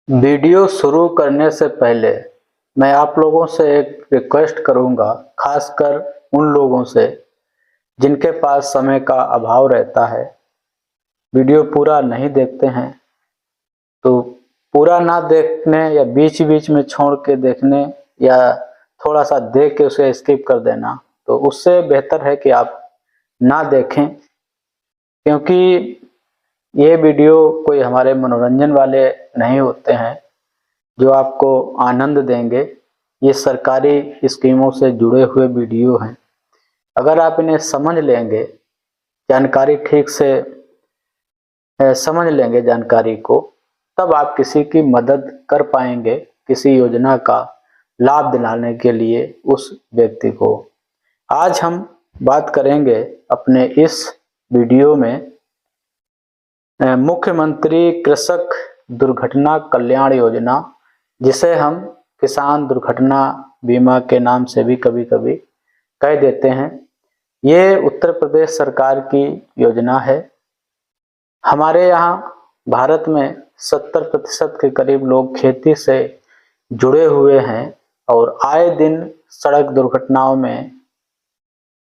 Video शुरू करने से पहले मैं आप लोगों से एक रिक्वेस्ट करूंगा, खासकर उन लोगों से जिनके पास समय का अभाव रहता है, वीडियो पूरा नहीं देखते हैं। तो पूरा ना देखने या बीच बीच में छोड़ के देखने या थोड़ा सा देख के उसे स्किप कर देना, तो उससे बेहतर है कि आप ना देखें, क्योंकि ये वीडियो कोई हमारे मनोरंजन वाले नहीं होते हैं जो आपको आनंद देंगे। ये सरकारी स्कीमों से जुड़े हुए वीडियो हैं। अगर आप इन्हें समझ लेंगे, जानकारी ठीक से समझ लेंगे जानकारी को, तब आप किसी की मदद कर पाएंगे, किसी योजना का लाभ दिलाने के लिए उस व्यक्ति को। आज हम बात करेंगे अपने इस वीडियो में मुख्यमंत्री कृषक दुर्घटना कल्याण योजना, जिसे हम किसान दुर्घटना बीमा के नाम से भी कभी कभी कह देते हैं। ये उत्तर प्रदेश सरकार की योजना है। हमारे यहाँ भारत में 70% के करीब लोग खेती से जुड़े हुए हैं और आए दिन सड़क दुर्घटनाओं में,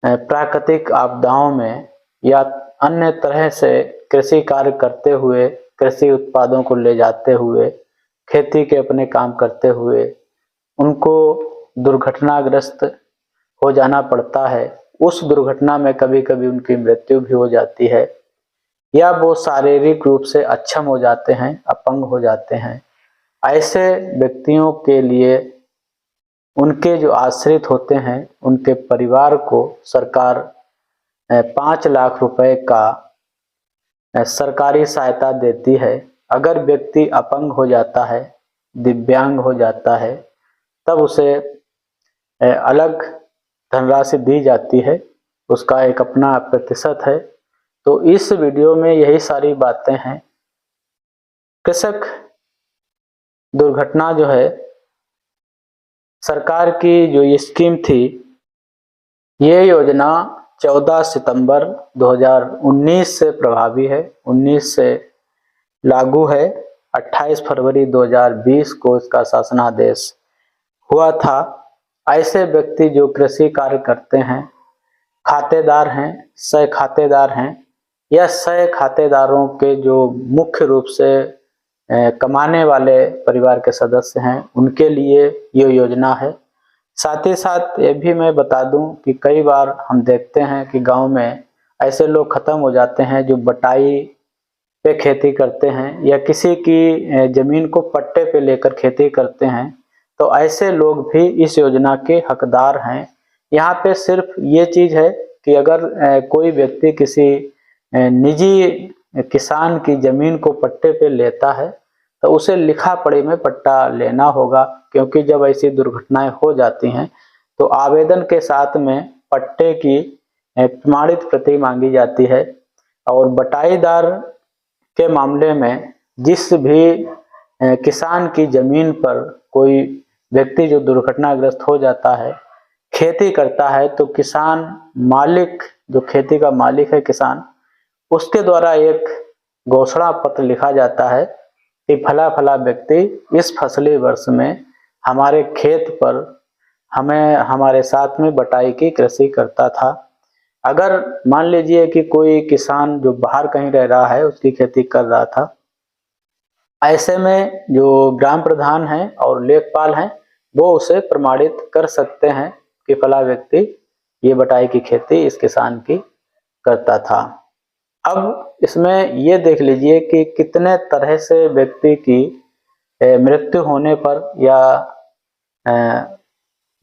प्राकृतिक आपदाओं में या अन्य तरह से कृषि कार्य करते हुए, कृषि उत्पादों को ले जाते हुए, खेती के अपने काम करते हुए उनको दुर्घटनाग्रस्त हो जाना पड़ता है। उस दुर्घटना में कभी कभी उनकी मृत्यु भी हो जाती है या वो शारीरिक रूप से अक्षम हो जाते हैं, अपंग हो जाते हैं। ऐसे व्यक्तियों के लिए उनके जो आश्रित होते हैं, उनके परिवार को सरकार 5 लाख रुपए का सरकारी सहायता देती है। अगर व्यक्ति अपंग हो जाता है, दिव्यांग हो जाता है, तब उसे अलग धनराशि दी जाती है, उसका एक अपना प्रतिशत है। तो इस वीडियो में यही सारी बातें हैं। कृषक दुर्घटना जो है, सरकार की जो ये स्कीम थी, ये योजना 14 सितंबर 2019 से प्रभावी है, 19 से लागू है। 28 फरवरी 2020 को इसका शासनादेश हुआ था। ऐसे व्यक्ति जो कृषि कार्य करते हैं, खातेदार हैं, सह खातेदार हैं या सह खातेदारों के जो मुख्य रूप से कमाने वाले परिवार के सदस्य हैं, उनके लिए ये योजना है। साथ ही साथ ये भी मैं बता दूं कि कई बार हम देखते हैं कि गांव में ऐसे लोग खत्म हो जाते हैं जो बटाई पे खेती करते हैं या किसी की जमीन को पट्टे पे लेकर खेती करते हैं। तो ऐसे लोग भी इस योजना के हकदार हैं। यहाँ पे सिर्फ ये चीज है कि अगर कोई व्यक्ति किसी निजी किसान की जमीन को पट्टे पे लेता है, तो उसे लिखा पढ़ी में पट्टा लेना होगा, क्योंकि जब ऐसी दुर्घटनाएं हो जाती हैं तो आवेदन के साथ में पट्टे की प्रमाणित प्रति मांगी जाती है। और बटाईदार के मामले में जिस भी किसान की जमीन पर कोई व्यक्ति जो दुर्घटनाग्रस्त हो जाता है, खेती करता है, तो किसान मालिक, जो खेती का मालिक है किसान, उसके द्वारा एक घोषणा पत्र लिखा जाता है कि फला फला व्यक्ति इस फसली वर्ष में हमारे खेत पर हमें हमारे साथ में बटाई की कृषि करता था। अगर मान लीजिए कि कोई किसान जो बाहर कहीं रह रहा है, उसकी खेती कर रहा था, ऐसे में जो ग्राम प्रधान हैं और लेखपाल हैं, वो उसे प्रमाणित कर सकते हैं कि फला व्यक्ति ये बटाई की खेती इस किसान की करता था। अब इसमें ये देख लीजिए कि कितने तरह से व्यक्ति की मृत्यु होने पर या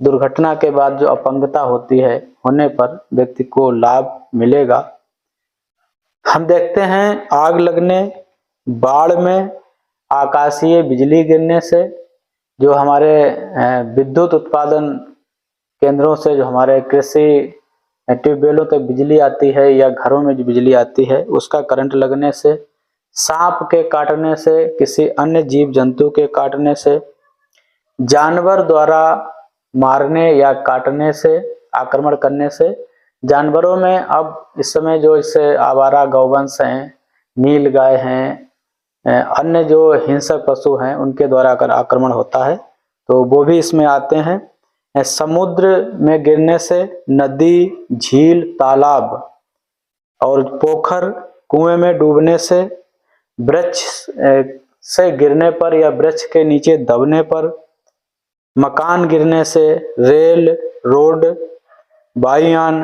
दुर्घटना के बाद जो अपंगता होती है होने पर व्यक्ति को लाभ मिलेगा। हम देखते हैं आग लगने, बाढ़ में, आकाशीय बिजली गिरने से, जो हमारे विद्युत उत्पादन केंद्रों से जो हमारे कृषि ट्यूबवेलों तक बिजली आती है या घरों में जो बिजली आती है, उसका करंट लगने से, सांप के काटने से, किसी अन्य जीव जंतु के काटने से, जानवर द्वारा मारने या काटने से, आक्रमण करने से। जानवरों में अब इस समय जो इससे आवारा गौवंश हैं, नील गाय हैं, अन्य जो हिंसक पशु हैं उनके द्वारा अगर आक्रमण होता है तो वो भी इसमें आते हैं। समुद्र में गिरने से, नदी, झील, तालाब और पोखर, कुएं में डूबने से, वृक्ष से गिरने पर या वृक्ष के नीचे दबने पर, मकान गिरने से, रेल, रोड, वायुयान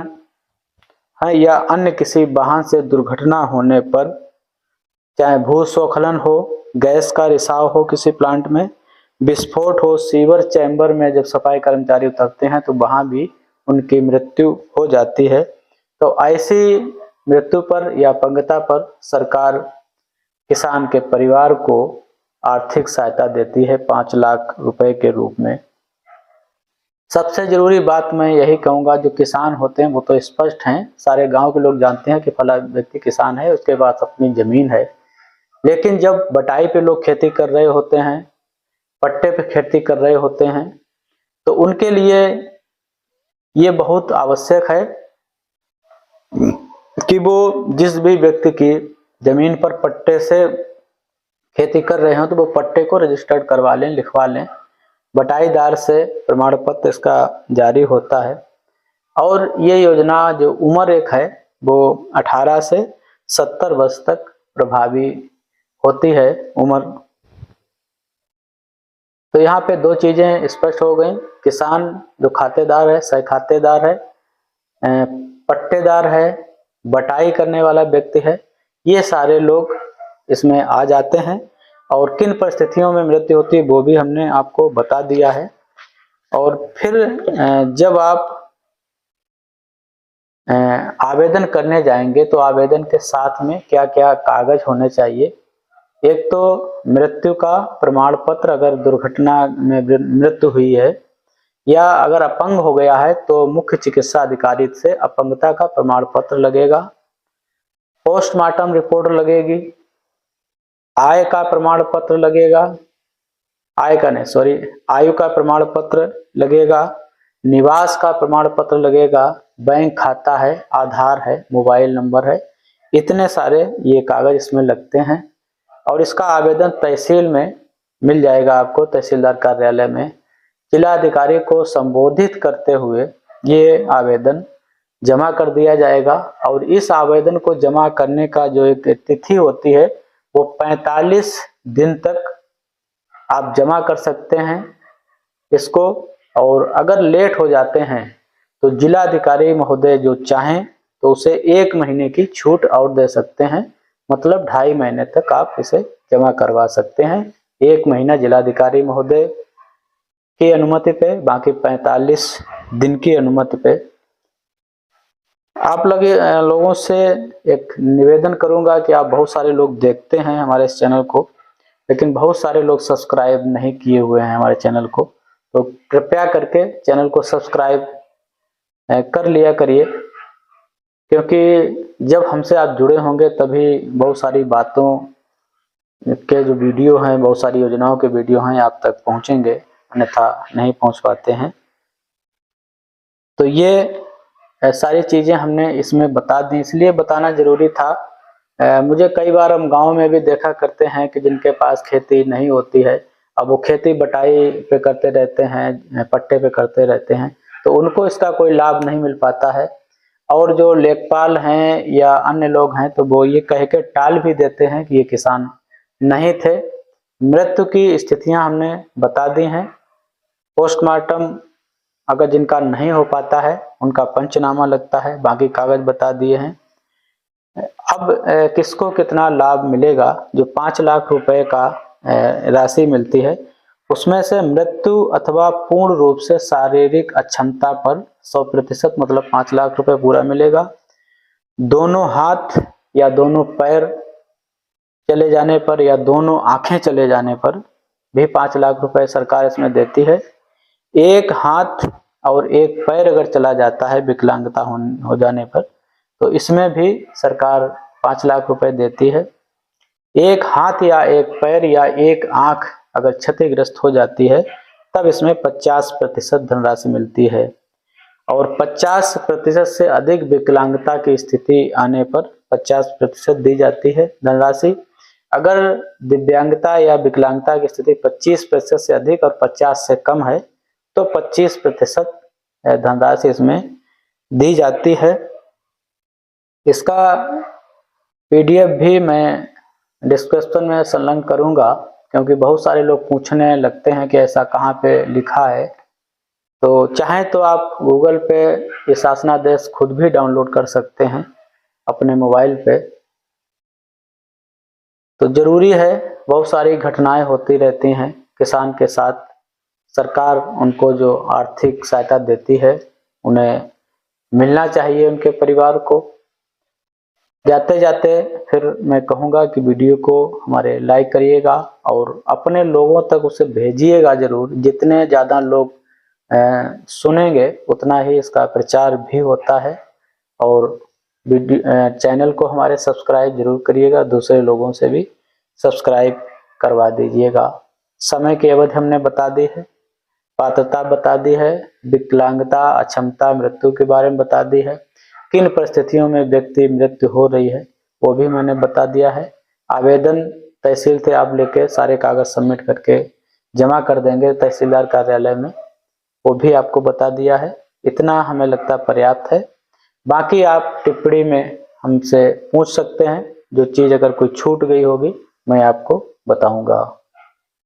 है या अन्य किसी वाहन से दुर्घटना होने पर, चाहे भूस्खलन हो, गैस का रिसाव हो किसी प्लांट में, विस्फोट हो, सीवर चैम्बर में जब सफाई कर्मचारी उतरते हैं तो वहां भी उनकी मृत्यु हो जाती है। तो ऐसी मृत्यु पर या अपंगता पर सरकार किसान के परिवार को आर्थिक सहायता देती है 5 लाख रुपए के रूप में। सबसे जरूरी बात मैं यही कहूंगा, जो किसान होते हैं वो तो स्पष्ट हैं, सारे गांव के लोग जानते हैं कि फला व्यक्ति किसान है, उसके पास अपनी जमीन है। लेकिन जब बटाई पे लोग खेती कर रहे होते हैं, पट्टे पे खेती कर रहे होते हैं, तो उनके लिए ये बहुत आवश्यक है कि वो जिस भी व्यक्ति की जमीन पर पट्टे से खेती कर रहे हो तो वो पट्टे को रजिस्टर्ड करवा लें, लिखवा लें। बटाईदार से प्रमाण पत्र इसका जारी होता है। और ये योजना जो उम्र एक है वो 18 से 70 वर्ष तक प्रभावी होती है उम्र। तो यहाँ पे 2 चीजें स्पष्ट हो गई, किसान जो खातेदार है, सह खातेदार है, पट्टेदार है, बटाई करने वाला व्यक्ति है, ये सारे लोग इसमें आ जाते हैं। और किन परिस्थितियों में मृत्यु होती है वो भी हमने आपको बता दिया है। और फिर जब आप आवेदन करने जाएंगे तो आवेदन के साथ में क्या क्या कागज होने चाहिए। एक तो मृत्यु का प्रमाण पत्र, अगर दुर्घटना में मृत्यु हुई है या अगर अपंग हो गया है तो मुख्य चिकित्सा अधिकारी से अपंगता का प्रमाण पत्र लगेगा, पोस्टमार्टम रिपोर्ट लगेगी, आय का प्रमाण पत्र लगेगा, आयु का प्रमाण पत्र लगेगा, निवास का प्रमाण पत्र लगेगा, बैंक खाता है, आधार है, मोबाइल नंबर है, इतने सारे ये कागज इसमें लगते हैं। और इसका आवेदन तहसील में मिल जाएगा आपको, तहसीलदार कार्यालय में। जिला अधिकारी को संबोधित करते हुए ये आवेदन जमा कर दिया जाएगा। और इस आवेदन को जमा करने का जो एक तिथि होती है वो 45 दिन तक आप जमा कर सकते हैं इसको। और अगर लेट हो जाते हैं तो जिला अधिकारी महोदय जो चाहें तो उसे 1 महीने की छूट और दे सकते हैं, मतलब 2.5 महीने तक आप इसे जमा करवा सकते हैं। 1 महीना जिलाधिकारी महोदय की अनुमति पे, बाकी 45 दिन की अनुमति पे। आप लोगों से एक निवेदन करूंगा कि आप बहुत सारे लोग देखते हैं हमारे इस चैनल को, लेकिन बहुत सारे लोग सब्सक्राइब नहीं किए हुए हैं हमारे चैनल को, तो कृपया करके चैनल को सब्सक्राइब कर लिया करिए, क्योंकि जब हमसे आप जुड़े होंगे तभी बहुत सारी बातों के जो वीडियो हैं, बहुत सारी योजनाओं के वीडियो हैं आप तक पहुंचेंगे, अन्यथा नहीं पहुंच पाते हैं। तो ये सारी चीजें हमने इसमें बता दी, इसलिए बताना जरूरी था। मुझे कई बार हम गांव में भी देखा करते हैं कि जिनके पास खेती नहीं होती है, अब वो खेती बटाई पे करते रहते हैं, पट्टे पे करते रहते हैं, तो उनको इसका कोई लाभ नहीं मिल पाता है। और जो लेखपाल हैं या अन्य लोग हैं तो वो ये कह के टाल भी देते हैं कि ये किसान नहीं थे। मृत्यु की स्थितियां हमने बता दी हैं। पोस्टमार्टम अगर जिनका नहीं हो पाता है उनका पंचनामा लगता है, बाकी कागज बता दिए हैं। अब किसको कितना लाभ मिलेगा, जो 5 लाख रुपए का राशि मिलती है उसमें से मृत्यु अथवा पूर्ण रूप से शारीरिक अक्षमता पर 100% मतलब 5 लाख रुपए पूरा मिलेगा। दोनों हाथ या दोनों पैर चले जाने पर या दोनों आंखें चले जाने पर भी 5 लाख रुपए सरकार इसमें देती है। एक हाथ और एक पैर अगर चला जाता है विकलांगता हो जाने पर तो इसमें भी सरकार 5 लाख रुपए देती है। एक हाथ या एक पैर या एक आंख अगर क्षतिग्रस्त हो जाती है तब इसमें 50% धनराशि मिलती है। और 50% से अधिक विकलांगता की स्थिति आने पर 50% दी जाती है धनराशि। अगर दिव्यांगता या विकलांगता की स्थिति 25% से अधिक और 50 से कम है तो 25% धनराशि इसमें दी जाती है। इसका पीडीएफ भी मैं डिस्क्रिप्शन में संलग्न करूंगा, क्योंकि बहुत सारे लोग पूछने लगते हैं कि ऐसा कहाँ पे लिखा है। तो चाहें तो आप गूगल पे ये शासनादेश खुद भी डाउनलोड कर सकते हैं अपने मोबाइल पे। तो जरूरी है, बहुत सारी घटनाएं होती रहती हैं किसान के साथ, सरकार उनको जो आर्थिक सहायता देती है उन्हें मिलना चाहिए उनके परिवार को। जाते जाते फिर मैं कहूँगा कि वीडियो को हमारे लाइक करिएगा और अपने लोगों तक उसे भेजिएगा जरूर। जितने ज़्यादा लोग सुनेंगे उतना ही इसका प्रचार भी होता है। और चैनल को हमारे सब्सक्राइब जरूर करिएगा, दूसरे लोगों से भी सब्सक्राइब करवा दीजिएगा। समय की अवधि हमने बता दी है, पात्रता बता दी है, विकलांगता, अक्षमता, मृत्यु के बारे में बता दी है, किन परिस्थितियों में व्यक्ति मृत्यु हो रही है वो भी मैंने बता दिया है। आवेदन तहसील से आप लेके सारे कागज सबमिट करके जमा कर देंगे तहसीलदार कार्यालय में, वो भी आपको बता दिया है। इतना हमें लगता पर्याप्त है। बाकी आप टिप्पणी में हमसे पूछ सकते हैं, जो चीज़ अगर कोई छूट गई होगी मैं आपको बताऊंगा।